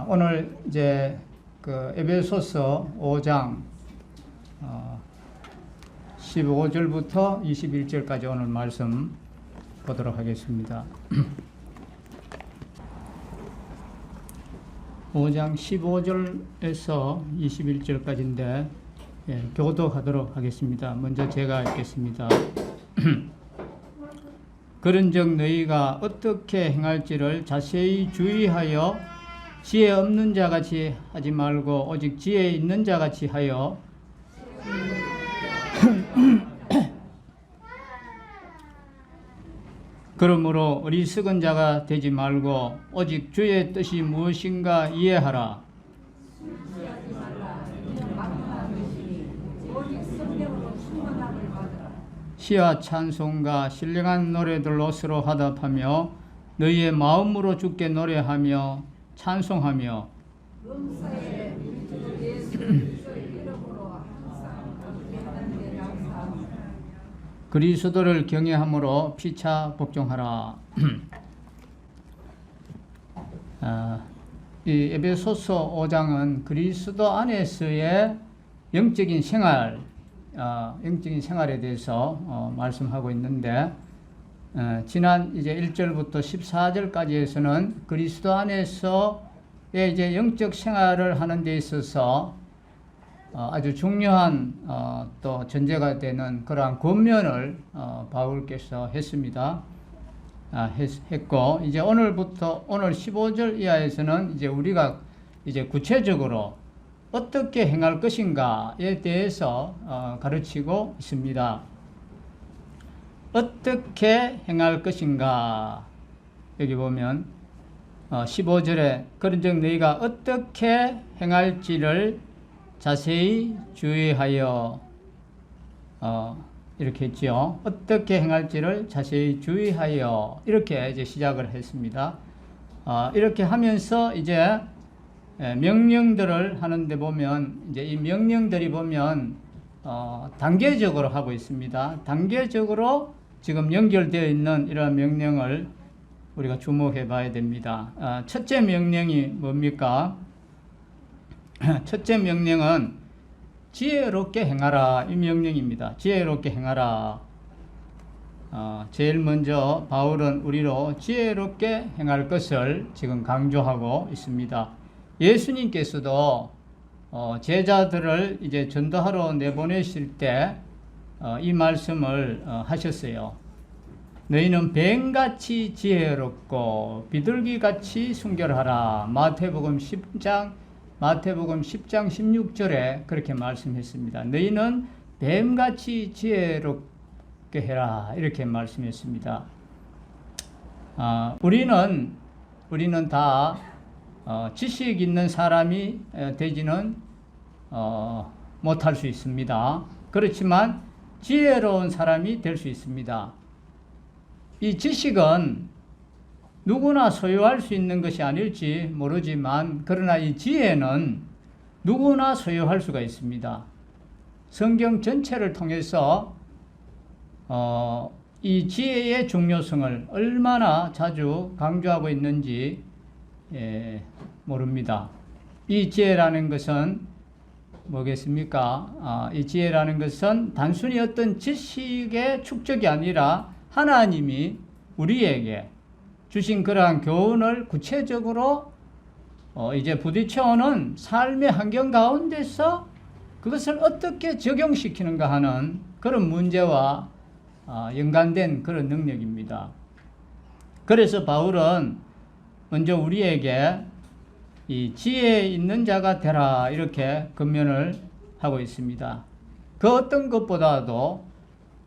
오늘 이제 그 에베소서 5장 15절부터 21절까지 오늘 말씀 보도록 하겠습니다. 5장 15절에서 21절까지인데 교도하도록 하겠습니다. 먼저 제가 읽겠습니다. 그런즉 너희가 어떻게 행할지를 자세히 주의하여 지혜 없는 자같이 하지 말고 오직 지혜 있는 자같이 하여 그러므로 어리석은 자가 되지 말고 오직 주의 뜻이 무엇인가 이해하라. 시와 찬송과 신령한 노래들로 서로 화답하며 너희의 마음으로 주께 노래하며 찬송하며 그리스도를 경외함으로 피차 복종하라. 이 에베소서 5장은 그리스도 안에서의 영적인 생활에 대해서 말씀하고 있는데, 지난 이제 1절부터 14절까지에서는 그리스도 안에서의 이제 영적 생활을 하는 데 있어서 아주 중요한 또 전제가 되는 그러한 권면을 바울께서 했습니다. 했고, 이제 오늘부터 오늘 15절 이하에서는 이제 우리가 이제 구체적으로 어떻게 행할 것인가에 대해서 가르치고 있습니다. 어떻게 행할 것인가, 여기 보면 15절에 그런즉 너희가 어떻게 행할지를 자세히 주의하여 이렇게 했죠. 어떻게 행할지를 자세히 주의하여 이렇게 이제 시작을 했습니다. 이렇게 하면서 이제 명령들을 하는데 보면 이제 이 명령들이 보면 단계적으로 하고 있습니다. 단계적으로 지금 연결되어 있는 이러한 명령을 우리가 주목해 봐야 됩니다. 첫째 명령이 뭡니까? 첫째 명령은 지혜롭게 행하라, 이 명령입니다. 지혜롭게 행하라. 제일 먼저 바울은 우리로 지혜롭게 행할 것을 지금 강조하고 있습니다. 예수님께서도 제자들을 이제 전도하러 내보내실 때 이 말씀을 하셨어요. 너희는 뱀같이 지혜롭고 비둘기같이 순결하라. 마태복음 10장 16절에 그렇게 말씀했습니다. 너희는 뱀같이 지혜롭게 해라, 이렇게 말씀했습니다. 우리는 다 지식 있는 사람이 되지는 못할 수 있습니다. 그렇지만 지혜로운 사람이 될 수 있습니다. 이 지식은 누구나 소유할 수 있는 것이 아닐지 모르지만, 그러나 이 지혜는 누구나 소유할 수가 있습니다. 성경 전체를 통해서 이 지혜의 중요성을 얼마나 자주 강조하고 있는지 모릅니다. 이 지혜라는 것은 뭐겠습니까? 이 지혜라는 것은 단순히 어떤 지식의 축적이 아니라 하나님이 우리에게 주신 그러한 교훈을 구체적으로 이제 부딪혀오는 삶의 환경 가운데서 그것을 어떻게 적용시키는가 하는 그런 문제와 연관된 그런 능력입니다. 그래서 바울은 먼저 우리에게 이 지혜 있는 자가 되라, 이렇게 권면을 하고 있습니다. 그 어떤 것보다도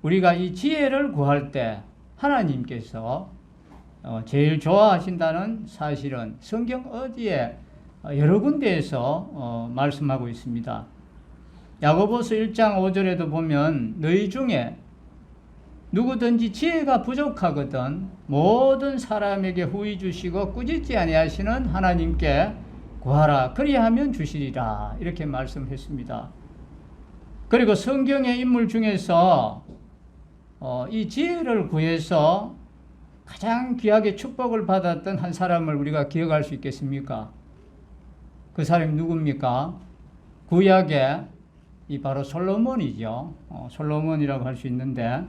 우리가 이 지혜를 구할 때 하나님께서 제일 좋아하신다는 사실은 성경 어디에 여러 군데에서 말씀하고 있습니다. 야고보서 1장 5절에도 보면 너희 중에 누구든지 지혜가 부족하거든 모든 사람에게 후히 주시고 꾸짖지 아니하시는 하나님께 구하라, 그리하면 주시리라, 이렇게 말씀했습니다. 그리고 성경의 인물 중에서 이 지혜를 구해서 가장 귀하게 축복을 받았던 한 사람을 우리가 기억할 수 있겠습니까? 그 사람이 누굽니까? 구약에 이 바로 솔로몬이죠. 솔로몬이라고 할 수 있는데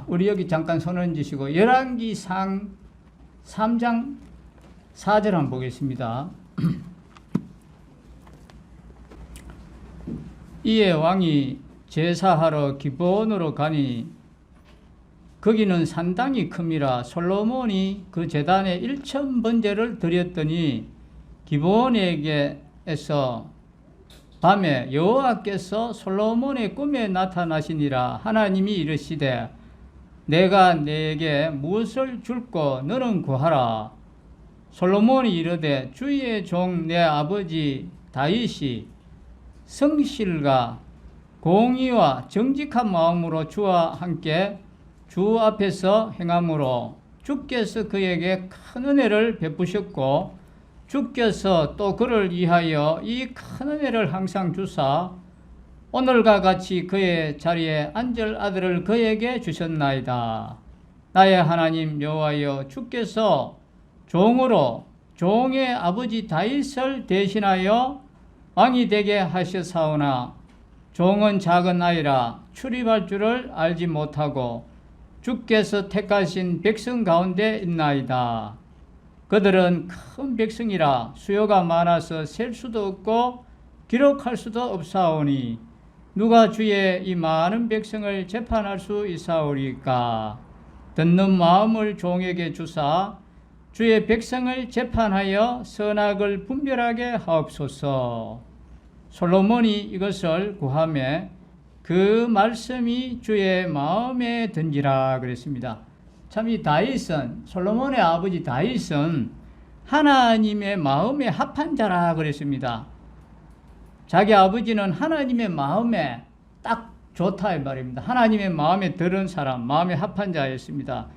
우리 여기 잠깐 손 얹으시고 열왕기상 3장 4절 한번 보겠습니다. 이에 왕이 제사하러 기브온으로 가니 거기는 산당이 큼이라 솔로몬이 그 제단에 1,000번제를 드렸더니 기브온에게서 밤에 여호와께서 솔로몬의 꿈에 나타나시니라. 하나님이 이르시되 내가 네게 무엇을 줄꼬 너는 구하라. 솔로몬이 이르되 주의 종 내 아버지 다윗이 성실과 공의와 정직한 마음으로 주와 함께 주 앞에서 행함으로 주께서 그에게 큰 은혜를 베푸셨고 주께서 또 그를 위하여 이 큰 은혜를 항상 주사 오늘과 같이 그의 자리에 앉을 아들을 그에게 주셨나이다. 나의 하나님 여호와여 주께서 종으로 종의 아버지 다윗을 대신하여 왕이 되게 하셨사오나 종은 작은 아이라 출입할 줄을 알지 못하고 주께서 택하신 백성 가운데 있나이다. 그들은 큰 백성이라 수요가 많아서 셀 수도 없고 기록할 수도 없사오니 누가 주의 이 많은 백성을 재판할 수 있사오리까. 듣는 마음을 종에게 주사 주의 백성을 재판하여 선악을 분별하게 하옵소서. 솔로몬이 이것을 구하며 그 말씀이 주의 마음에 든지라 그랬습니다. 참 이 다윗은 솔로몬의 아버지 다윗은 하나님의 마음에 합한 자라 그랬습니다. 자기 아버지는 하나님의 마음에 딱 좋다 이 말입니다. 하나님의 마음에 들은 사람, 마음에 합한 자였습니다.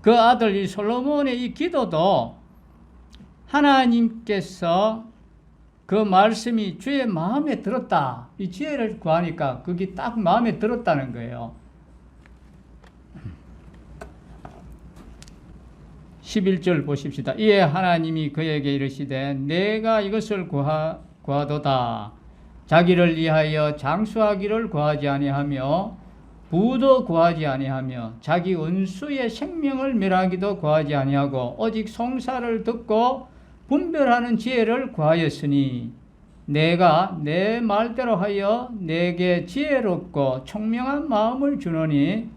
그 아들 이 솔로몬의 이 기도도 하나님께서 그 말씀이 주의 마음에 들었다. 이 지혜를 구하니까 그게 딱 마음에 들었다는 거예요. 11절 보십시다. 이에 하나님이 그에게 이르시되 내가 이것을 구하도다. 자기를 위하여 장수하기를 구하지 아니하며 부도 구하지 아니하며 자기 원수의 생명을 멸하기도 구하지 아니하고 오직 송사를 듣고 분별하는 지혜를 구하였으니 내가 내 말대로 하여 내게 지혜롭고 총명한 마음을 주노니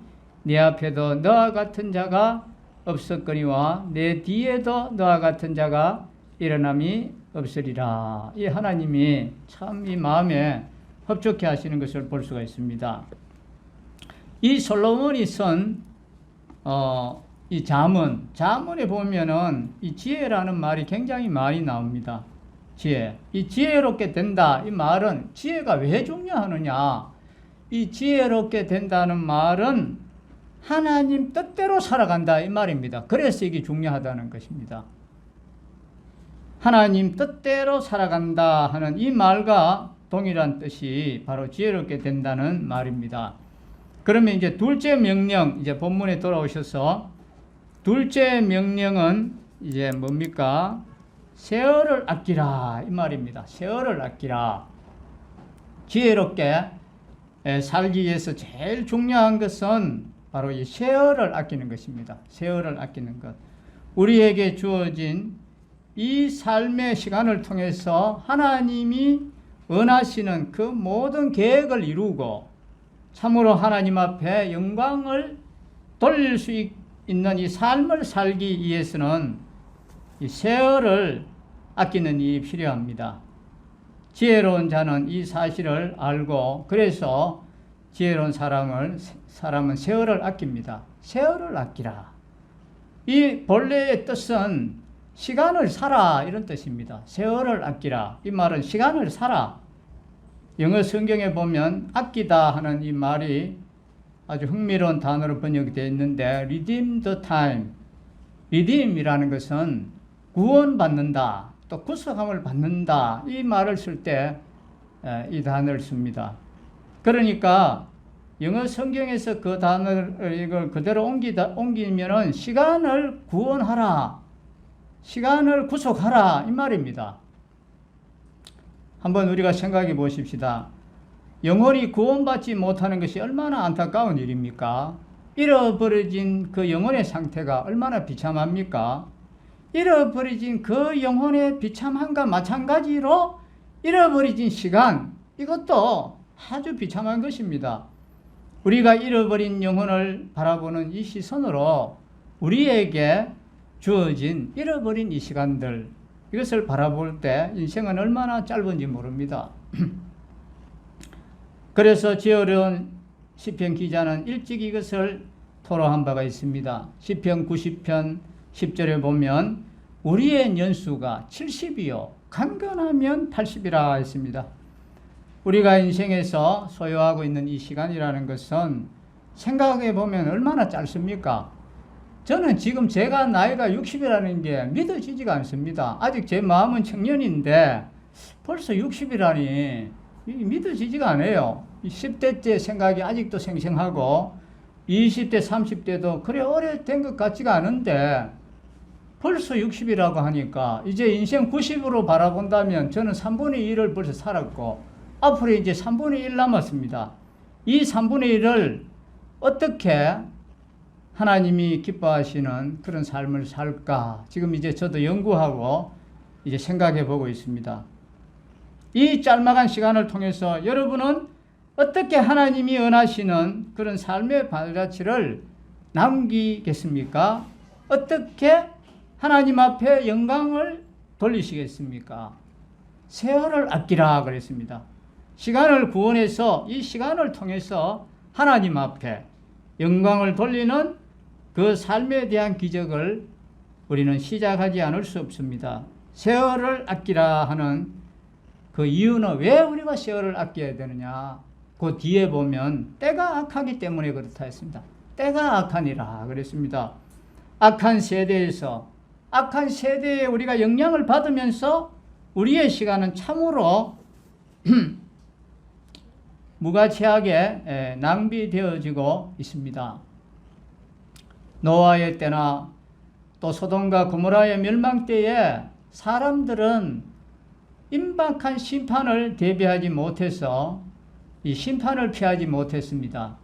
네 앞에도 너와 같은 자가 없었거니와 내 뒤에도 너와 같은 자가 일어남이 없으리라. 이 하나님이 참 이 마음에 흡족해 하시는 것을 볼 수가 있습니다. 이 솔로몬이 쓴 이 자문에 보면은 이 지혜라는 말이 굉장히 많이 나옵니다. 지혜. 이 지혜롭게 된다. 이 말은 지혜가 왜 중요하느냐? 이 지혜롭게 된다는 말은 하나님 뜻대로 살아간다 이 말입니다. 그래서 이게 중요하다는 것입니다. 하나님 뜻대로 살아간다 하는 이 말과 동일한 뜻이 바로 지혜롭게 된다는 말입니다. 그러면 이제 둘째 명령, 이제 본문에 돌아오셔서 둘째 명령은 이제 뭡니까? 세월을 아끼라 이 말입니다. 세월을 아끼라. 지혜롭게 살기 위해서 제일 중요한 것은 바로 이 세월을 아끼는 것입니다. 세월을 아끼는 것. 우리에게 주어진 이 삶의 시간을 통해서 하나님이 원하시는 그 모든 계획을 이루고 참으로 하나님 앞에 영광을 돌릴 수 있는 이 삶을 살기 위해서는 이 세월을 아끼는 일이 필요합니다. 지혜로운 자는 이 사실을 알고 그래서 지혜로운 사람은 세월을 아낍니다. 세월을 아끼라. 이 본래의 뜻은 시간을 살아 이런 뜻입니다. 세월을 아끼라. 이 말은 시간을 살아. 영어 성경에 보면 아끼다 하는 이 말이 아주 흥미로운 단어로 번역되어 있는데 redeem the time. redeem이라는 것은 구원받는다. 또 구속함을 받는다. 이 말을 쓸 때 이 단어를 씁니다. 그러니까 영어 성경에서 그 단어를 이걸 그대로 옮기면은 시간을 구원하라. 시간을 구속하라 이 말입니다. 한번 우리가 생각해 보십시다. 영혼이 구원받지 못하는 것이 얼마나 안타까운 일입니까? 잃어버려진 그 영혼의 상태가 얼마나 비참합니까? 잃어버려진 그 영혼의 비참함과 마찬가지로 잃어버려진 시간, 이것도 아주 비참한 것입니다. 우리가 잃어버린 영혼을 바라보는 이 시선으로 우리에게 주어진 잃어버린 이 시간들, 이것을 바라볼 때 인생은 얼마나 짧은지 모릅니다. 그래서 지혜로운 시편 기자는 일찍 이것을 토로한 바가 있습니다. 시편 90편 10절에 보면 우리의 연수가 70이요 강건하면 80이라 했습니다. 우리가 인생에서 소유하고 있는 이 시간이라는 것은 생각해 보면 얼마나 짧습니까? 저는 지금 제가 나이가 60이라는 게 믿어지지가 않습니다. 아직 제 마음은 청년인데 벌써 60이라니 믿어지지가 않아요. 10대 때 생각이 아직도 생생하고 20대 30대도 그래 오래된 것 같지가 않은데 벌써 60이라고 하니까 이제 인생 90으로 바라본다면 저는 3분의 1을 벌써 살았고 앞으로 이제 3분의 1 남았습니다. 이 3분의 1을 어떻게 하나님이 기뻐하시는 그런 삶을 살까? 지금 이제 저도 연구하고 이제 생각해 보고 있습니다. 이 짤막한 시간을 통해서 여러분은 어떻게 하나님이 원하시는 그런 삶의 발자취를 남기겠습니까? 어떻게 하나님 앞에 영광을 돌리시겠습니까? 세월을 아끼라 그랬습니다. 시간을 구원해서 이 시간을 통해서 하나님 앞에 영광을 돌리는 그 삶에 대한 기적을 우리는 시작하지 않을 수 없습니다. 세월을 아끼라 하는 그 이유는 왜 우리가 세월을 아껴야 되느냐? 그 뒤에 보면 때가 악하기 때문에 그렇다 했습니다. 때가 악하니라 그랬습니다. 악한 세대에 우리가 영향을 받으면서 우리의 시간은 참으로 무가치하게 낭비되어지고 있습니다. 노아의 때나 또 소돔과 고모라의 멸망 때에 사람들은 임박한 심판을 대비하지 못해서 이 심판을 피하지 못했습니다.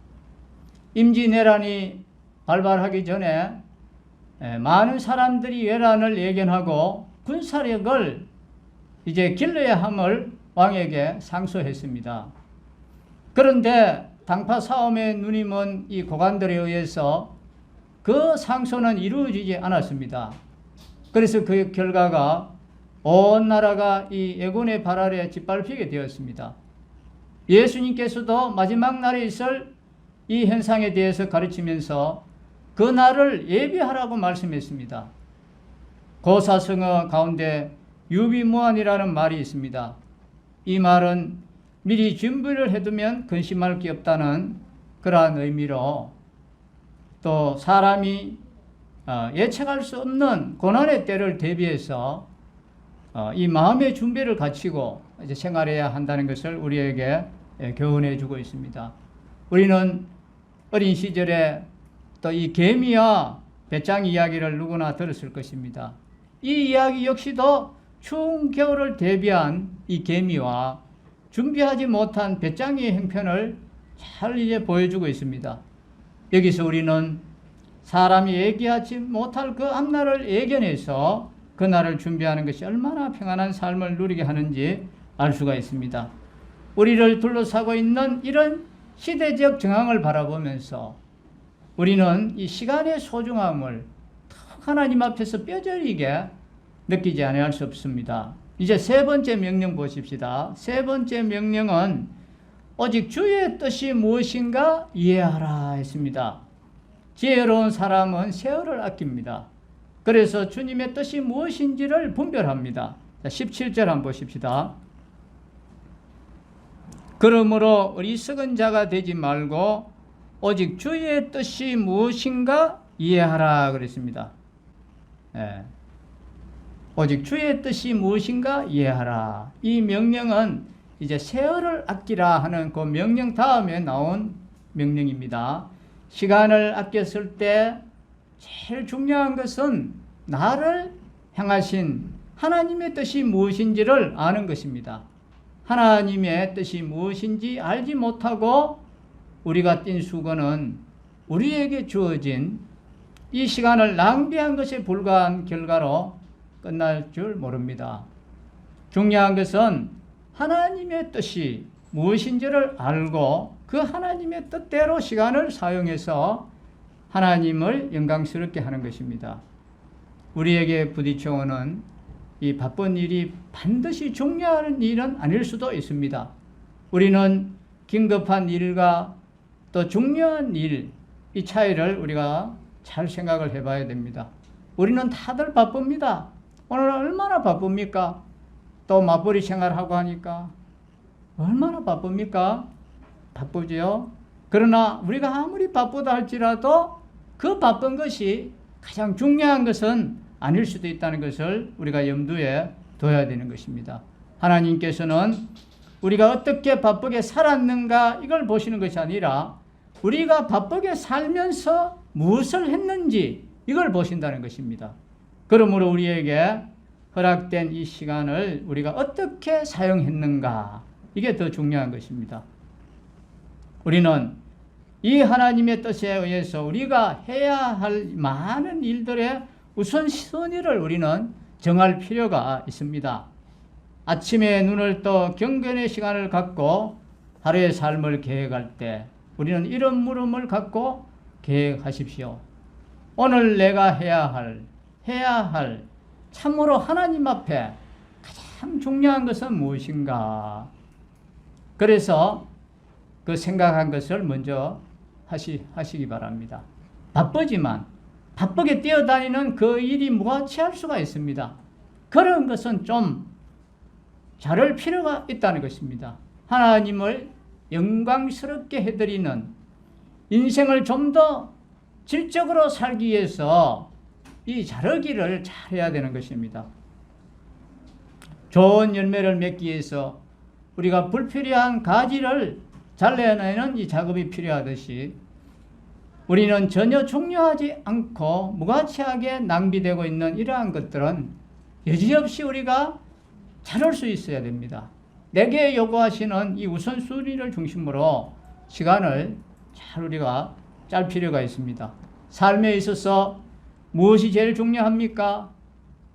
임진왜란이 발발하기 전에 많은 사람들이 외란을 예견하고 군사력을 이제 길러야 함을 왕에게 상소했습니다. 그런데 당파 싸움에 눈이 먼 이 고관들에 의해서 그 상소는 이루어지지 않았습니다. 그래서 그 결과가 온 나라가 이 애군의 발 아래 짓밟히게 되었습니다. 예수님께서도 마지막 날에 있을 이 현상에 대해서 가르치면서 그 날을 예비하라고 말씀했습니다. 고사성어 가운데 유비무환이라는 말이 있습니다. 이 말은 미리 준비를 해두면 근심할 게 없다는 그러한 의미로 또 사람이 예측할 수 없는 고난의 때를 대비해서 이 마음의 준비를 갖추고 이제 생활해야 한다는 것을 우리에게 교훈해 주고 있습니다. 우리는 어린 시절에 또 이 개미와 배짱 이야기를 누구나 들었을 것입니다. 이 이야기 역시도 추운 겨울을 대비한 이 개미와 준비하지 못한 배짱이의 형편을 잘 이제 보여주고 있습니다. 여기서 우리는 사람이 예기하지 못할 그 앞날을 예견해서 그 날을 준비하는 것이 얼마나 평안한 삶을 누리게 하는지 알 수가 있습니다. 우리를 둘러싸고 있는 이런 시대적 정황을 바라보면서 우리는 이 시간의 소중함을 하나님 앞에서 뼈저리게 느끼지 않아야 할 수 없습니다. 이제 세 번째 명령 보십시다. 세 번째 명령은 오직 주의 뜻이 무엇인가 이해하라 했습니다. 지혜로운 사람은 세월을 아낍니다. 그래서 주님의 뜻이 무엇인지를 분별합니다. 17절 한번 보십시다. 그러므로 어리석은 자가 되지 말고 오직 주의 뜻이 무엇인가 이해하라 그랬습니다. 오직 주의 뜻이 무엇인가 이해하라. 이 명령은 이제 세월을 아끼라 하는 그 명령 다음에 나온 명령입니다. 시간을 아꼈을 때 제일 중요한 것은 나를 향하신 하나님의 뜻이 무엇인지를 아는 것입니다. 하나님의 뜻이 무엇인지 알지 못하고 우리가 띈 수고는 우리에게 주어진 이 시간을 낭비한 것에 불과한 결과로 끝날 줄 모릅니다. 중요한 것은 하나님의 뜻이 무엇인지를 알고 그 하나님의 뜻대로 시간을 사용해서 하나님을 영광스럽게 하는 것입니다. 우리에게 부딪혀오는 이 바쁜 일이 반드시 중요한 일은 아닐 수도 있습니다. 우리는 긴급한 일과 또 중요한 일, 이 차이를 우리가 잘 생각을 해봐야 됩니다. 우리는 다들 바쁩니다. 오늘 얼마나 바쁩니까? 또 맞벌이 생활하고 하니까 얼마나 바쁩니까? 바쁘죠. 그러나 우리가 아무리 바쁘다 할지라도 그 바쁜 것이 가장 중요한 것은 아닐 수도 있다는 것을 우리가 염두에 둬야 되는 것입니다. 하나님께서는 우리가 어떻게 바쁘게 살았는가 이걸 보시는 것이 아니라 우리가 바쁘게 살면서 무엇을 했는지 이걸 보신다는 것입니다. 그러므로 우리에게 허락된 이 시간을 우리가 어떻게 사용했는가 이게 더 중요한 것입니다. 우리는 이 하나님의 뜻에 의해서 우리가 해야 할 많은 일들의 우선순위를 우리는 정할 필요가 있습니다. 아침에 눈을 떠 경건의 시간을 갖고 하루의 삶을 계획할 때 우리는 이런 물음을 갖고 계획하십시오. 오늘 내가 해야 할 참으로 하나님 앞에 가장 중요한 것은 무엇인가? 그래서 그 생각한 것을 먼저 하시기 바랍니다. 바쁘지만 바쁘게 뛰어다니는 그 일이 무가치할 수가 있습니다. 그런 것은 좀 자를 필요가 있다는 것입니다. 하나님을 영광스럽게 해드리는 인생을 좀 더 질적으로 살기 위해서 이 자르기를 잘 해야 되는 것입니다. 좋은 열매를 맺기 위해서 우리가 불필요한 가지를 잘라내는 이 작업이 필요하듯이 우리는 전혀 중요하지 않고 무가치하게 낭비되고 있는 이러한 것들은 여지없이 우리가 자를 수 있어야 됩니다. 내게 요구하시는 이 우선순위를 중심으로 시간을 잘 우리가 짤 필요가 있습니다. 삶에 있어서 무엇이 제일 중요합니까?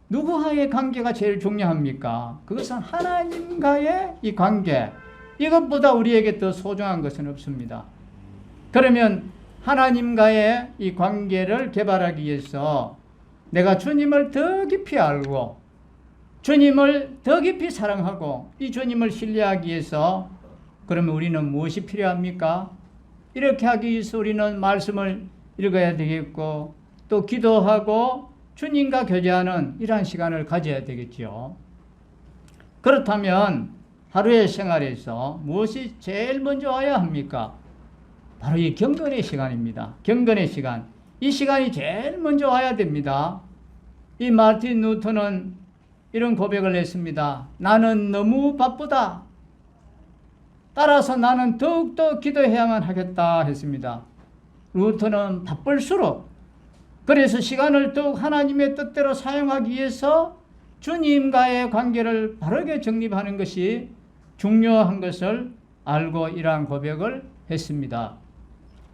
누구와의 관계가 제일 중요합니까? 그것은 하나님과의 이 관계, 이것보다 우리에게 더 소중한 것은 없습니다. 그러면 하나님과의 이 관계를 개발하기 위해서 내가 주님을 더 깊이 알고 주님을 더 깊이 사랑하고 이 주님을 신뢰하기 위해서 그러면 우리는 무엇이 필요합니까? 이렇게 하기 위해서 우리는 말씀을 읽어야 되겠고 또 기도하고 주님과 교제하는 이러한 시간을 가져야 되겠죠. 그렇다면 하루의 생활에서 무엇이 제일 먼저 와야 합니까? 바로 이 경건의 시간입니다. 경건의 시간. 이 시간이 제일 먼저 와야 됩니다. 이 마틴 루터는 이런 고백을 했습니다. 나는 너무 바쁘다. 따라서 나는 더욱더 기도해야만 하겠다 했습니다. 루터는 바쁠수록 그래서 시간을 더욱 하나님의 뜻대로 사용하기 위해서 주님과의 관계를 바르게 정립하는 것이 중요한 것을 알고 이러한 고백을 했습니다.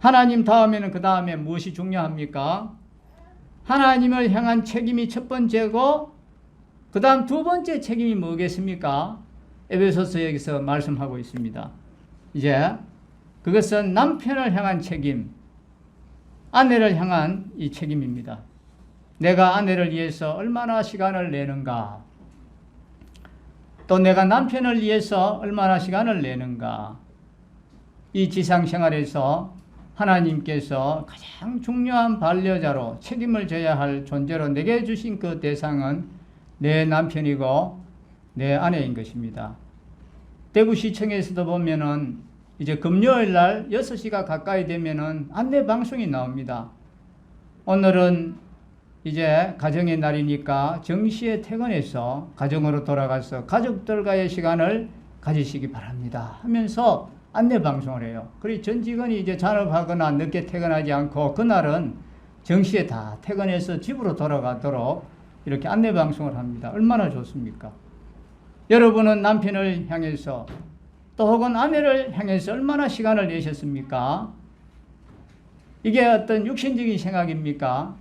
하나님 다음에는 그 다음에 무엇이 중요합니까? 하나님을 향한 책임이 첫 번째고 그 다음 두 번째 책임이 뭐겠습니까? 에베소서 여기서 말씀하고 있습니다. 이제 그것은 남편을 향한 책임, 아내를 향한 이 책임입니다. 내가 아내를 위해서 얼마나 시간을 내는가, 또 내가 남편을 위해서 얼마나 시간을 내는가. 이 지상생활에서 하나님께서 가장 중요한 반려자로 책임을 져야 할 존재로 내게 주신 그 대상은 내 남편이고 내 아내인 것입니다. 대구시청에서도 보면은 이제 금요일 날 6시가 가까이 되면은 안내 방송이 나옵니다. 오늘은 이제 가정의 날이니까 정시에 퇴근해서 가정으로 돌아가서 가족들과의 시간을 가지시기 바랍니다 하면서 안내 방송을 해요. 그리고 전 직원이 이제 잔업하거나 늦게 퇴근하지 않고 그날은 정시에 다 퇴근해서 집으로 돌아가도록 이렇게 안내 방송을 합니다. 얼마나 좋습니까? 여러분은 남편을 향해서 또 혹은 아내를 향해서 얼마나 시간을 내셨습니까? 이게 어떤 육신적인 생각입니까?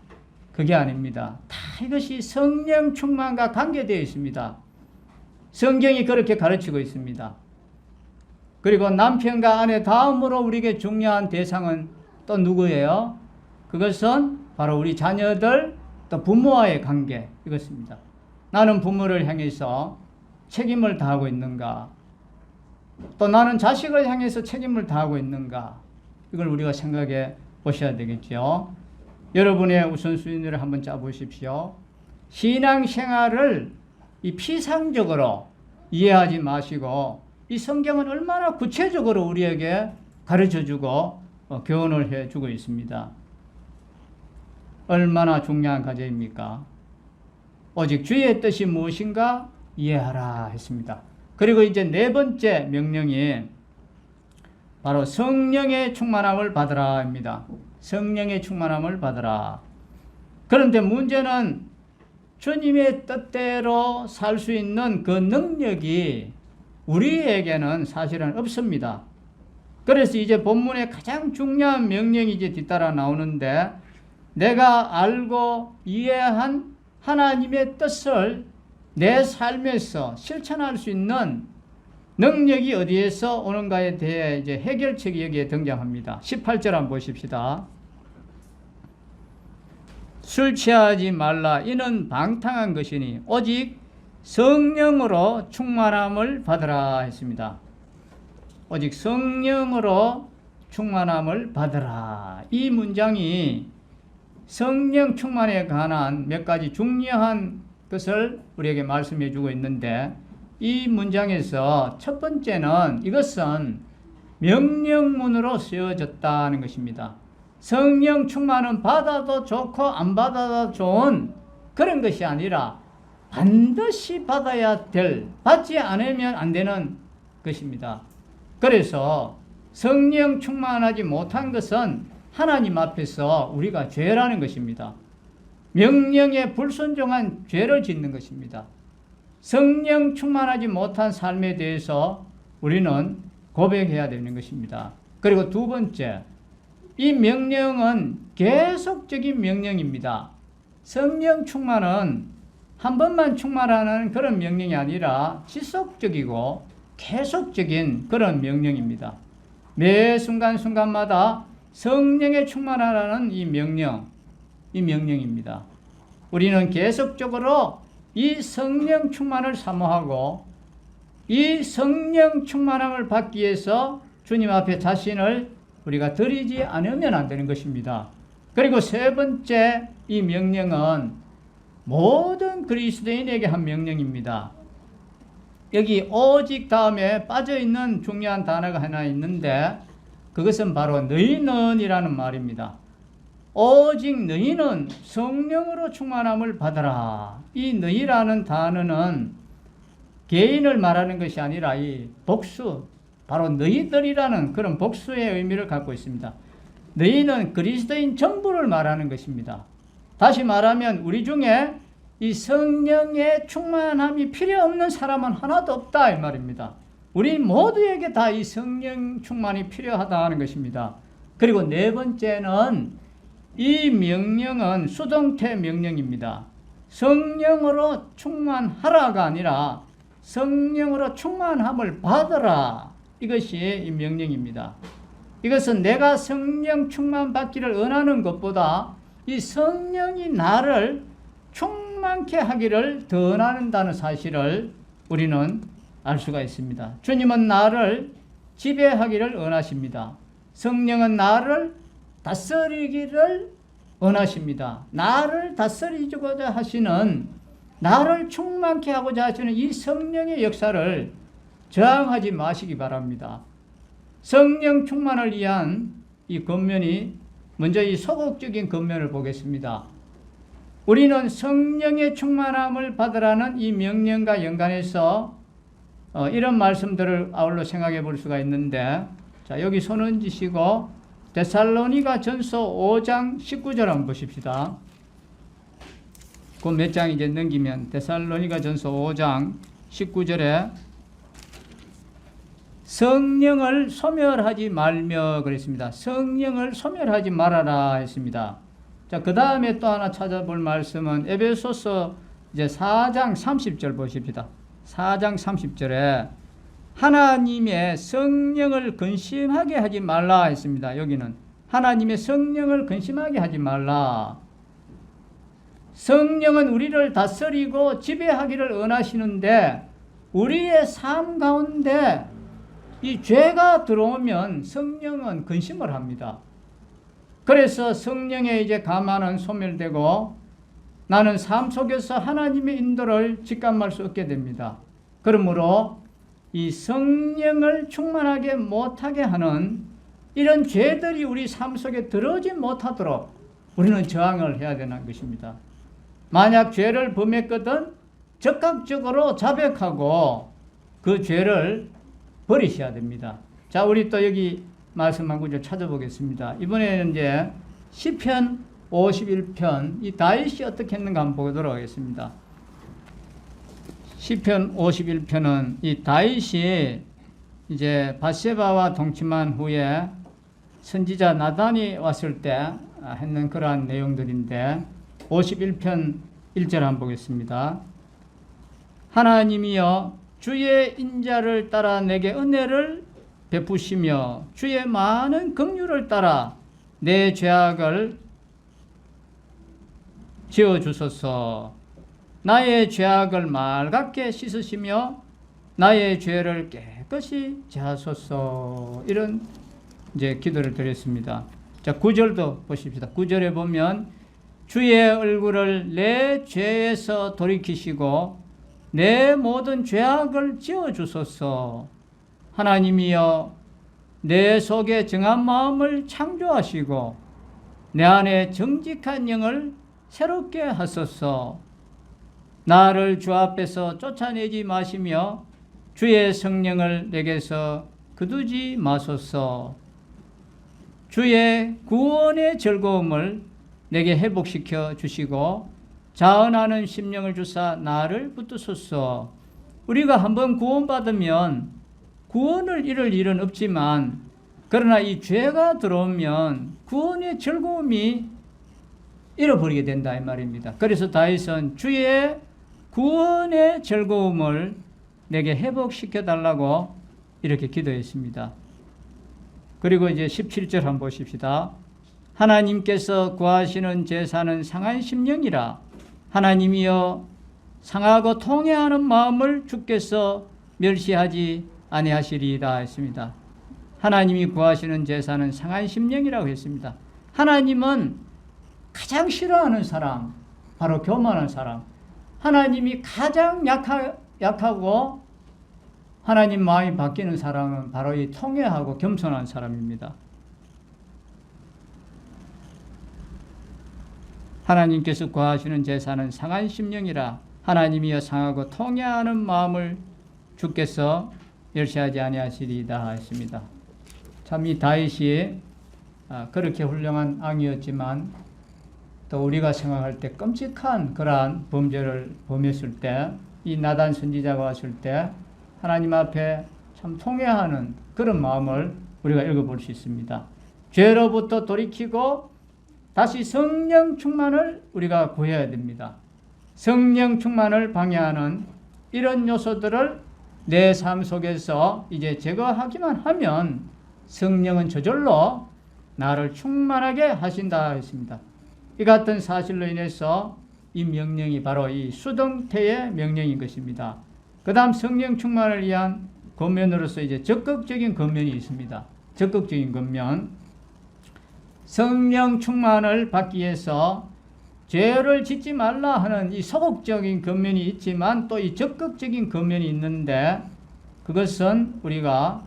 그게 아닙니다. 다 이것이 성령 충만과 관계되어 있습니다. 성경이 그렇게 가르치고 있습니다. 그리고 남편과 아내 다음으로 우리에게 중요한 대상은 또 누구예요? 그것은 바로 우리 자녀들 또 부모와의 관계 이것입니다. 나는 부모를 향해서 책임을 다하고 있는가? 또 나는 자식을 향해서 책임을 다하고 있는가? 이걸 우리가 생각해 보셔야 되겠죠. 여러분의 우선순위를 한번 짜보십시오. 신앙생활을 이 피상적으로 이해하지 마시고 이 성경은 얼마나 구체적으로 우리에게 가르쳐주고 교훈을 해주고 있습니다. 얼마나 중요한 과제입니까? 오직 주의 뜻이 무엇인가 이해하라 했습니다. 그리고 이제 네 번째 명령이 바로 성령의 충만함을 받으라입니다. 성령의 충만함을 받으라. 그런데 문제는 주님의 뜻대로 살 수 있는 그 능력이 우리에게는 사실은 없습니다. 그래서 이제 본문의 가장 중요한 명령이 이제 뒤따라 나오는데 내가 알고 이해한 하나님의 뜻을 내 삶에서 실천할 수 있는 능력이 어디에서 오는가에 대해 이제 해결책이 여기에 등장합니다. 18절 한번 보십시다. 술 취하지 말라 이는 방탕한 것이니 오직 성령으로 충만함을 받으라 했습니다. 오직 성령으로 충만함을 받으라. 이 문장이 성령 충만에 관한 몇 가지 중요한 것을 우리에게 말씀해 주고 있는데 이 문장에서 첫 번째는 이것은 명령문으로 쓰여졌다는 것입니다. 성령 충만은 받아도 좋고 안 받아도 좋은 그런 것이 아니라 반드시 받아야 될, 받지 않으면 안 되는 것입니다. 그래서 성령 충만하지 못한 것은 하나님 앞에서 우리가 죄라는 것입니다. 명령에 불순종한 죄를 짓는 것입니다. 성령 충만하지 못한 삶에 대해서 우리는 고백해야 되는 것입니다. 그리고 두 번째, 이 명령은 계속적인 명령입니다. 성령 충만은 한 번만 충만하는 그런 명령이 아니라 지속적이고 계속적인 그런 명령입니다. 매 순간순간마다 성령에 충만하라는 이 명령입니다. 우리는 계속적으로 이 성령 충만을 사모하고 이 성령 충만함을 받기 위해서 주님 앞에 자신을 우리가 드리지 않으면 안 되는 것입니다. 그리고 세 번째 이 명령은 모든 그리스도인에게 한 명령입니다. 여기 오직 다음에 빠져있는 중요한 단어가 하나 있는데 그것은 바로 너희는이라는 말입니다. 오직 너희는 성령으로 충만함을 받아라. 이 너희라는 단어는 개인을 말하는 것이 아니라 이 복수, 바로 너희들이라는 그런 복수의 의미를 갖고 있습니다. 너희는 그리스도인 전부를 말하는 것입니다. 다시 말하면 우리 중에 이 성령의 충만함이 필요 없는 사람은 하나도 없다 이 말입니다. 우리 모두에게 다 이 성령 충만이 필요하다 하는 것입니다. 그리고 네 번째는 이 명령은 수동태 명령입니다. 성령으로 충만하라가 아니라 성령으로 충만함을 받으라. 이것이 이 명령입니다. 이것은 내가 성령 충만 받기를 원하는 것보다 이 성령이 나를 충만케 하기를 더 원한다는 사실을 우리는 알 수가 있습니다. 주님은 나를 지배하기를 원하십니다. 성령은 나를 다스리기를 원하십니다. 나를 다스리고자 하시는, 나를 충만케 하고자 하시는 이 성령의 역사를 저항하지 마시기 바랍니다. 성령 충만을 위한 이 겉면이, 먼저 이 소극적인 겉면을 보겠습니다. 우리는 성령의 충만함을 받으라는 이 명령과 연관해서 이런 말씀들을 아울러 생각해 볼 수가 있는데, 자, 여기 손 얹으시고 데살로니가 전서 5장 19절 한번 보십시다. 그 몇 장 이제 넘기면 데살로니가전서 5장 19절에 성령을 소멸하지 말며 그랬습니다. 성령을 소멸하지 말아라 했습니다. 자, 그 다음에 또 하나 찾아볼 말씀은 에베소서 이제 4장 30절 보십시다. 4장 30절에 하나님의 성령을 근심하게 하지 말라 했습니다. 여기는 하나님의 성령을 근심하게 하지 말라. 성령은 우리를 다스리고 지배하기를 원하시는데 우리의 삶 가운데 이 죄가 들어오면 성령은 근심을 합니다. 그래서 성령의 이제 감화는 소멸되고 나는 삶 속에서 하나님의 인도를 직감할 수 없게 됩니다. 그러므로 이 성령을 충만하게 못하게 하는 이런 죄들이 우리 삶 속에 들어오지 못하도록 우리는 저항을 해야 되는 것입니다. 만약 죄를 범했거든 적극적으로 자백하고 그 죄를 버리셔야 됩니다. 자, 우리 또 여기 말씀 한 구절 찾아보겠습니다. 이번에는 이제 시편 51편 이 다윗이 어떻게 했는가 한번 보도록 하겠습니다. 시편 51편은 이 다윗이 이제 밧세바와 동침한 후에 선지자 나단이 왔을 때 했는 그러한 내용들인데 51편 1절 한번 보겠습니다. 하나님이여 주의 인자를 따라 내게 은혜를 베푸시며 주의 많은 긍휼을 따라 내 죄악을 지어주소서. 나의 죄악을 맑게 씻으시며 나의 죄를 깨끗이 제하소서. 이런 이제 기도를 드렸습니다. 자, 9절도 보십시다. 9절에 보면 주의 얼굴을 내 죄에서 돌이키시고 내 모든 죄악을 지어주소서. 하나님이여 내 속에 정한 마음을 창조하시고 내 안에 정직한 영을 새롭게 하소서. 나를 주 앞에서 쫓아내지 마시며 주의 성령을 내게서 거두지 마소서. 주의 구원의 즐거움을 내게 회복시켜 주시고 자언하는 심령을 주사 나를 붙드소서. 우리가 한번 구원받으면 구원을 잃을 일은 없지만 그러나 이 죄가 들어오면 구원의 즐거움이 잃어버리게 된다 이 말입니다. 그래서 다윗은 주의 구원의 즐거움을 내게 회복시켜 달라고 이렇게 기도했습니다. 그리고 이제 17절 한번 보십시다. 하나님께서 구하시는 제사는 상한 심령이라. 하나님이여 상하고 통회하는 마음을 주께서 멸시하지 아니하시리이다 했습니다. 하나님이 구하시는 제사는 상한 심령이라고 했습니다. 하나님은 가장 싫어하는 사람, 바로 교만한 사람. 하나님이 가장 약하고 하나님 마음이 바뀌는 사람은 바로 이 통회하고 겸손한 사람입니다. 하나님께서 구하시는 제사는 상한 심령이라. 하나님이여 상하고 통회하는 마음을 주께서 멸시하지 아니하시리이다 했습니다. 참 이 다윗이 그렇게 훌륭한 왕이었지만 또 우리가 생각할 때 끔찍한 그러한 범죄를 범했을 때 이 나단 선지자가 왔을 때 하나님 앞에 참 통회하는 그런 마음을 우리가 읽어볼 수 있습니다. 죄로부터 돌이키고 다시 성령 충만을 우리가 구해야 됩니다. 성령 충만을 방해하는 이런 요소들을 내 삶 속에서 이제 제거하기만 하면 성령은 저절로 나를 충만하게 하신다 했습니다. 이 같은 사실로 인해서 이 명령이 바로 이 수동태의 명령인 것입니다. 그 다음 성령 충만을 위한 권면으로서 이제 적극적인 권면이 있습니다. 적극적인 권면. 성령 충만을 받기 위해서 죄를 짓지 말라 하는 이 소극적인 권면이 있지만 또 이 적극적인 권면이 있는데 그것은 우리가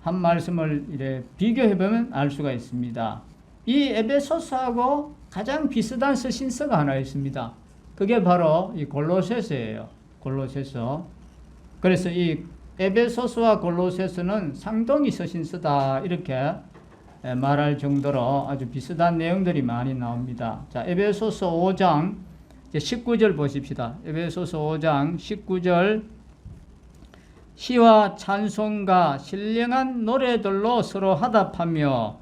한 말씀을 이래 비교해보면 알 수가 있습니다. 이 에베소서하고 가장 비슷한 서신서가 하나 있습니다. 그게 바로 이 골로새서예요. 골로새서. 그래서 이 에베소서와 골로새서는 쌍둥이 서신서다 이렇게 말할 정도로 아주 비슷한 내용들이 많이 나옵니다. 자, 에베소서 5장 이제 19절 보십시다. 에베소서 5장 19절 시와 찬송과 신령한 노래들로 서로 화답하며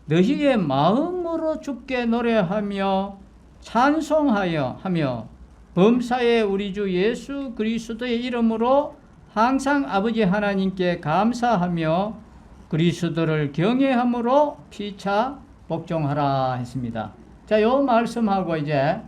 너희의 마음으로 주께 노래하며 찬송하여 하며 범사에 우리 주 예수 그리스도의 이름으로 항상 아버지 하나님께 감사하며 그리스도를 경외함으로 피차 복종하라 했습니다. 자, 요 말씀하고 이제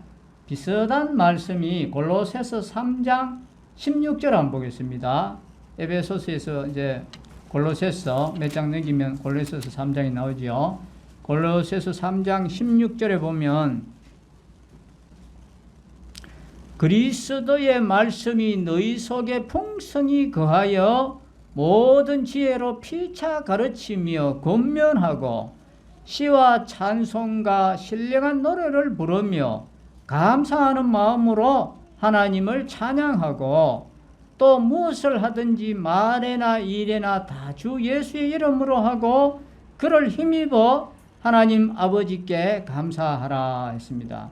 비슷한 말씀이 골로새서 3장 16절 한번 보겠습니다. 에베소서에서 이제 골로새서 몇 장 넘기면 골로새서 3장이 나오죠. 골로새서 3장 16절에 보면 그리스도의 말씀이 너희 속에 풍성히 거하여 모든 지혜로 피차 가르치며 권면하고 시와 찬송과 신령한 노래를 부르며 감사하는 마음으로 하나님을 찬양하고 또 무엇을 하든지 말에나 일에나 다 주 예수의 이름으로 하고 그를 힘입어 하나님 아버지께 감사하라 했습니다.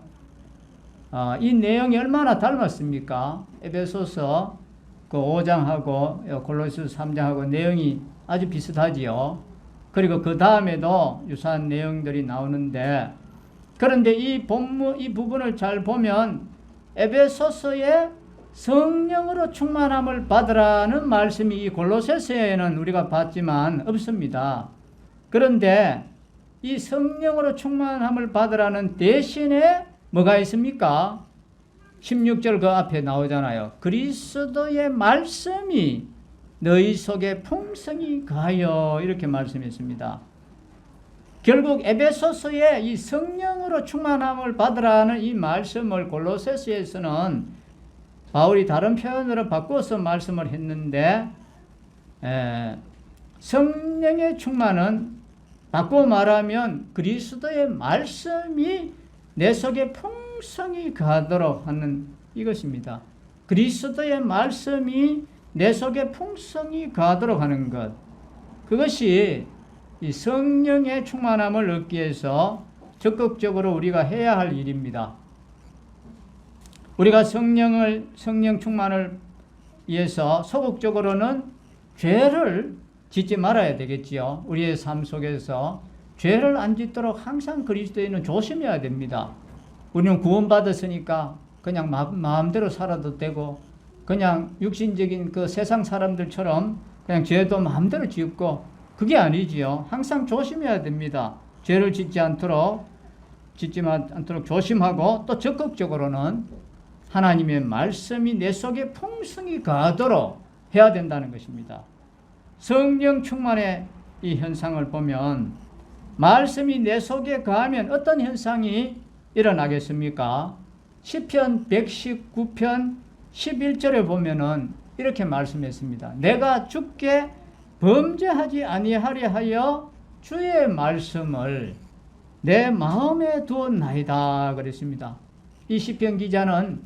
이 내용이 얼마나 닮았습니까? 에베소서 그 5장하고 골로새서 3장하고 내용이 아주 비슷하지요. 그리고 그 다음에도 유사한 내용들이 나오는데, 그런데 이 부분을 잘 보면 에베소서에 성령으로 충만함을 받으라는 말씀이 이 골로새서에는 우리가 봤지만 없습니다. 그런데 이 성령으로 충만함을 받으라는 대신에 뭐가 있습니까? 16절 그 앞에 나오잖아요. 그리스도의 말씀이 너희 속에 풍성히 거하여 이렇게 말씀했습니다. 결국 에베소서에 이 성령으로 충만함을 받으라는 이 말씀을 골로새서에서는 바울이 다른 표현으로 바꿔서 말씀을 했는데, 성령의 충만은 바꿔 말하면 그리스도의 말씀이 내 속에 풍성히 거하도록 하는 이것입니다. 그리스도의 말씀이 내 속에 풍성히 거하도록 하는 것, 그것이 이 성령의 충만함을 얻기 위해서 적극적으로 우리가 해야 할 일입니다. 우리가 성령 충만을 위해서 소극적으로는 죄를 짓지 말아야 되겠지요. 우리의 삶 속에서 죄를 안 짓도록 항상 그리스도인은 조심해야 됩니다. 우리는 구원받았으니까 그냥 마음대로 살아도 되고, 그냥 육신적인 그 세상 사람들처럼 그냥 죄도 마음대로 짓고, 그게 아니지요. 항상 조심해야 됩니다. 죄를 짓지 않도록 조심하고, 또 적극적으로는 하나님의 말씀이 내 속에 풍성히 거하도록 해야 된다는 것입니다. 성령 충만의 이 현상을 보면, 말씀이 내 속에 거하면 어떤 현상이 일어나겠습니까? 시편 119편 11절에 보면은 이렇게 말씀했습니다. 내가 주께 범죄하지 아니하려 하여 주의 말씀을 내 마음에 두었나이다 그랬습니다. 이 시편 기자는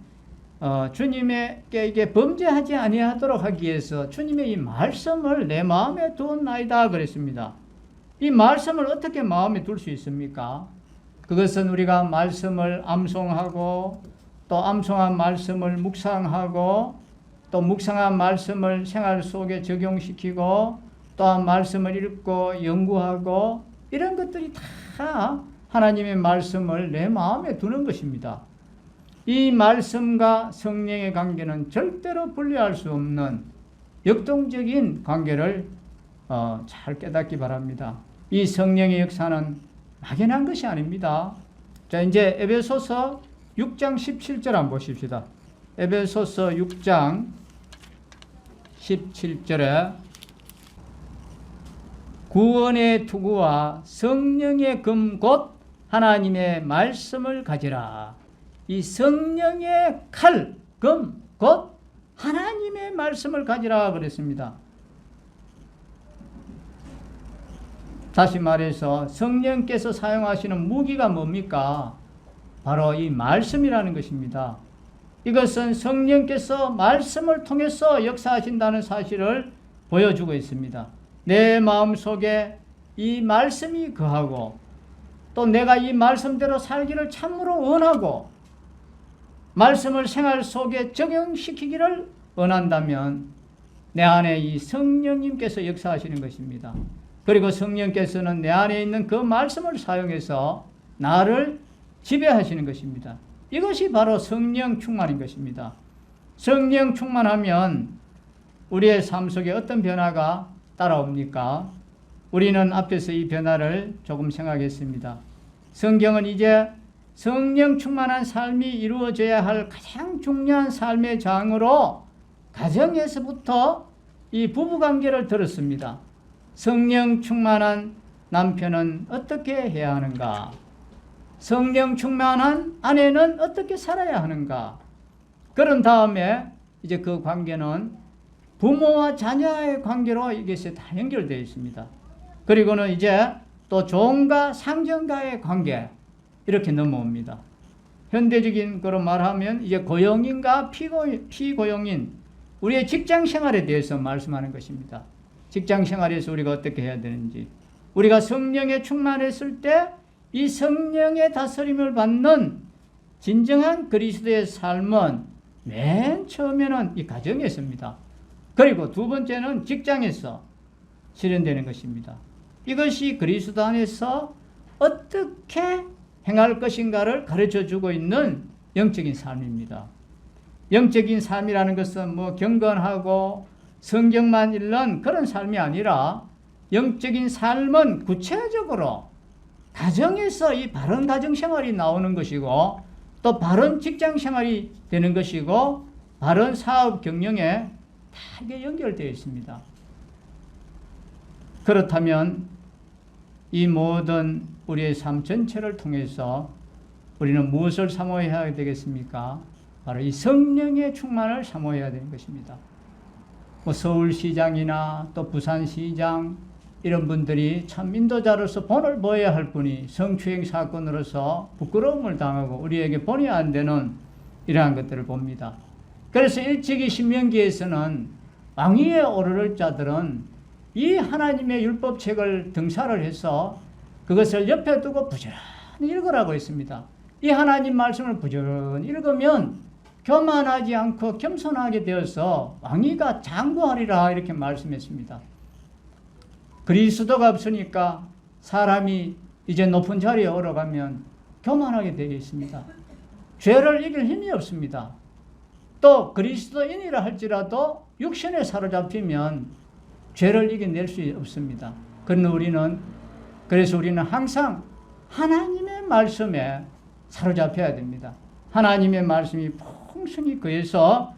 주님에게 이게 범죄하지 아니하도록 하기 위해서 주님의 이 말씀을 내 마음에 두었나이다 그랬습니다. 이 말씀을 어떻게 마음에 둘 수 있습니까? 그것은 우리가 말씀을 암송하고, 또 암송한 말씀을 묵상하고, 또 묵상한 말씀을 생활 속에 적용시키고, 또한 말씀을 읽고 연구하고, 이런 것들이 다 하나님의 말씀을 내 마음에 두는 것입니다. 이 말씀과 성령의 관계는 절대로 분리할 수 없는 역동적인 관계를 잘 깨닫기 바랍니다. 이 성령의 역사는 막연한 것이 아닙니다. 자, 이제 에베소서 6장 17절 한번 보십시다. 에베소서 6장 17절에 구원의 투구와 성령의 금 곧 하나님의 말씀을 가지라. 이 성령의 칼, 금, 곧 하나님의 말씀을 가지라 그랬습니다. 다시 말해서 성령께서 사용하시는 무기가 뭡니까? 바로 이 말씀이라는 것입니다. 이것은 성령께서 말씀을 통해서 역사하신다는 사실을 보여주고 있습니다. 내 마음속에 이 말씀이 거하고, 또 내가 이 말씀대로 살기를 참으로 원하고, 말씀을 생활 속에 적용시키기를 원한다면 내 안에 이 성령님께서 역사하시는 것입니다. 그리고 성령께서는 내 안에 있는 그 말씀을 사용해서 나를 지배하시는 것입니다. 이것이 바로 성령 충만인 것입니다. 성령 충만하면 우리의 삶 속에 어떤 변화가 따라옵니까? 우리는 앞에서 이 변화를 조금 생각했습니다. 성경은 이제 성령 충만한 삶이 이루어져야 할 가장 중요한 삶의 장으로 가정에서부터 이 부부관계를 들었습니다. 성령 충만한 남편은 어떻게 해야 하는가? 성령 충만한 아내는 어떻게 살아야 하는가? 그런 다음에 이제 그 관계는 부모와 자녀의 관계로 이것이 다 연결되어 있습니다. 그리고는 이제 또 종과 상전과의 관계 이렇게 넘어옵니다. 현대적인 거로 말하면 이제 고용인과 피고용인 우리의 직장 생활에 대해서 말씀하는 것입니다. 직장 생활에서 우리가 어떻게 해야 되는지, 우리가 성령에 충만했을 때 이 성령의 다스림을 받는 진정한 그리스도의 삶은 맨 처음에는 이 가정에서입니다. 그리고 두 번째는 직장에서 실현되는 것입니다. 이것이 그리스도 안에서 어떻게 행할 것인가를 가르쳐주고 있는 영적인 삶입니다. 영적인 삶이라는 것은 뭐 경건하고 성경만 읽는 그런 삶이 아니라 영적인 삶은 구체적으로 가정에서 이 바른 가정생활이 나오는 것이고 또 바른 직장생활이 되는 것이고 바른 사업 경영에 다 이게 연결되어 있습니다. 그렇다면 이 모든 우리의 삶 전체를 통해서 우리는 무엇을 사모해야 되겠습니까? 바로 이 성령의 충만을 사모해야 되는 것입니다. 뭐 서울시장이나 또 부산시장 이런 분들이 참 인도자로서 본을 보여야 할 분이 성추행 사건으로서 부끄러움을 당하고 우리에게 본이 안 되는 이러한 것들을 봅니다. 그래서 일찍이 신명기에서는 왕위에 오르를 자들은 이 하나님의 율법책을 등사를 해서 그것을 옆에 두고 부지런히 읽으라고 했습니다. 이 하나님 말씀을 부지런히 읽으면 교만하지 않고 겸손하게 되어서 왕위가 장구하리라 이렇게 말씀했습니다. 그리스도가 없으니까 사람이 이제 높은 자리에 오르가면 교만하게 되어 있습니다. 죄를 이길 힘이 없습니다. 또 그리스도인이라 할지라도 육신에 사로잡히면 죄를 이겨낼 수 없습니다. 그래서 우리는 항상 하나님의 말씀에 사로잡혀야 됩니다. 하나님의 말씀이 풍성히 거해서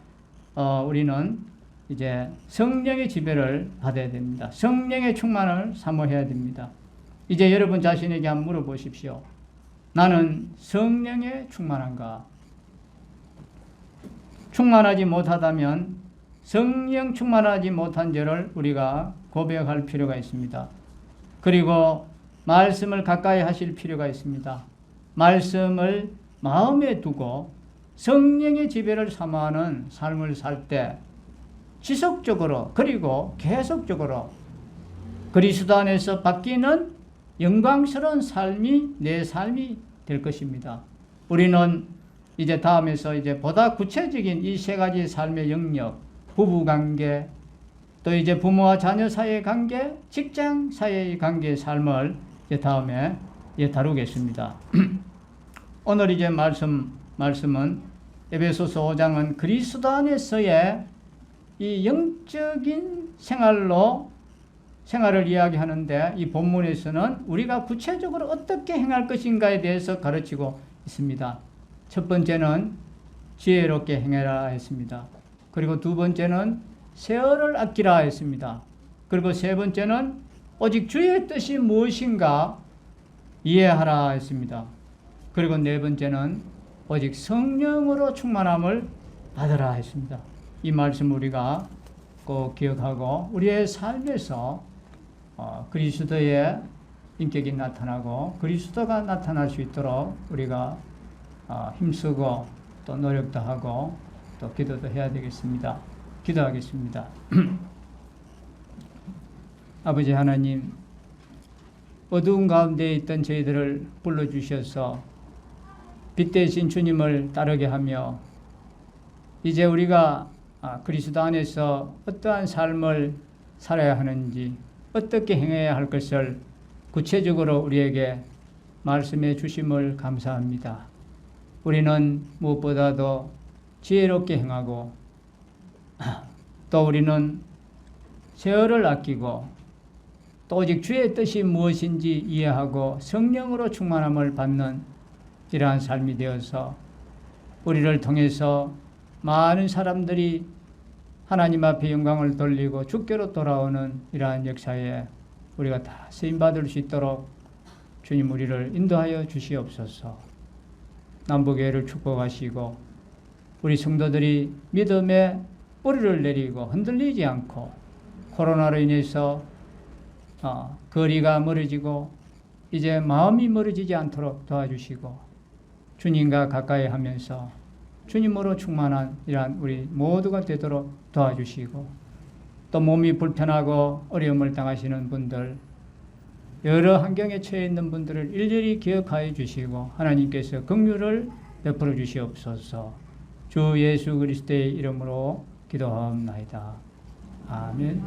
우리는 이제 성령의 지배를 받아야 됩니다. 성령의 충만을 사모해야 됩니다. 이제 여러분 자신에게 한번 물어보십시오. 나는 성령에 충만한가? 충만하지 못하다면 성령 충만하지 못한 죄를 우리가 고백할 필요가 있습니다. 그리고 말씀을 가까이 하실 필요가 있습니다. 말씀을 마음에 두고 성령의 지배를 사모하는 삶을 살 때 지속적으로 그리고 계속적으로 그리스도 안에서 바뀌는 영광스러운 삶이 내 삶이 될 것입니다. 우리는 이제 다음에서 이제 보다 구체적인 이 세 가지 삶의 영역, 부부관계, 또 이제 부모와 자녀 사이의 관계, 직장 사이의 관계의 삶을 이제 다음에 다루겠습니다. 오늘 이제 말씀은 에베소서 5장은 그리스도 안에서의 이 영적인 생활을 이야기하는데 이 본문에서는 우리가 구체적으로 어떻게 행할 것인가에 대해서 가르치고 있습니다. 첫 번째는 지혜롭게 행해라 했습니다. 그리고 두 번째는 세월을 아끼라 했습니다. 그리고 세 번째는 오직 주의 뜻이 무엇인가 이해하라 했습니다. 그리고 네 번째는 오직 성령으로 충만함을 받으라 했습니다. 이 말씀 우리가 꼭 기억하고 우리의 삶에서 그리스도의 인격이 나타나고 그리스도가 나타날 수 있도록 우리가 힘쓰고 또 노력도 하고 또 기도도 해야 되겠습니다. 기도하겠습니다. 아버지 하나님, 어두운 가운데 있던 저희들을 불러주셔서 빛 대신 주님을 따르게 하며 이제 우리가 그리스도 안에서 어떠한 삶을 살아야 하는지, 어떻게 행해야 할 것을 구체적으로 우리에게 말씀해 주심을 감사합니다. 우리는 무엇보다도 지혜롭게 행하고 또 우리는 세월을 아끼고 또 오직 주의 뜻이 무엇인지 이해하고 성령으로 충만함을 받는 이러한 삶이 되어서 우리를 통해서 많은 사람들이 하나님 앞에 영광을 돌리고 주께로 돌아오는 이러한 역사에 우리가 다 쓰임받을 수 있도록 주님 우리를 인도하여 주시옵소서. 남북교회를 축복하시고 우리 성도들이 믿음의 뿌리를 내리고 흔들리지 않고 코로나로 인해서 거리가 멀어지고 이제 마음이 멀어지지 않도록 도와주시고 주님과 가까이 하면서 주님으로 충만한 이러한 우리 모두가 되도록 도와주시고 또 몸이 불편하고 어려움을 당하시는 분들 여러 환경에 처해 있는 분들을 일일이 기억하여 주시고 하나님께서 긍휼을 베풀어 주시옵소서. 주 예수 그리스도의 이름으로 기도하옵나이다. 아멘.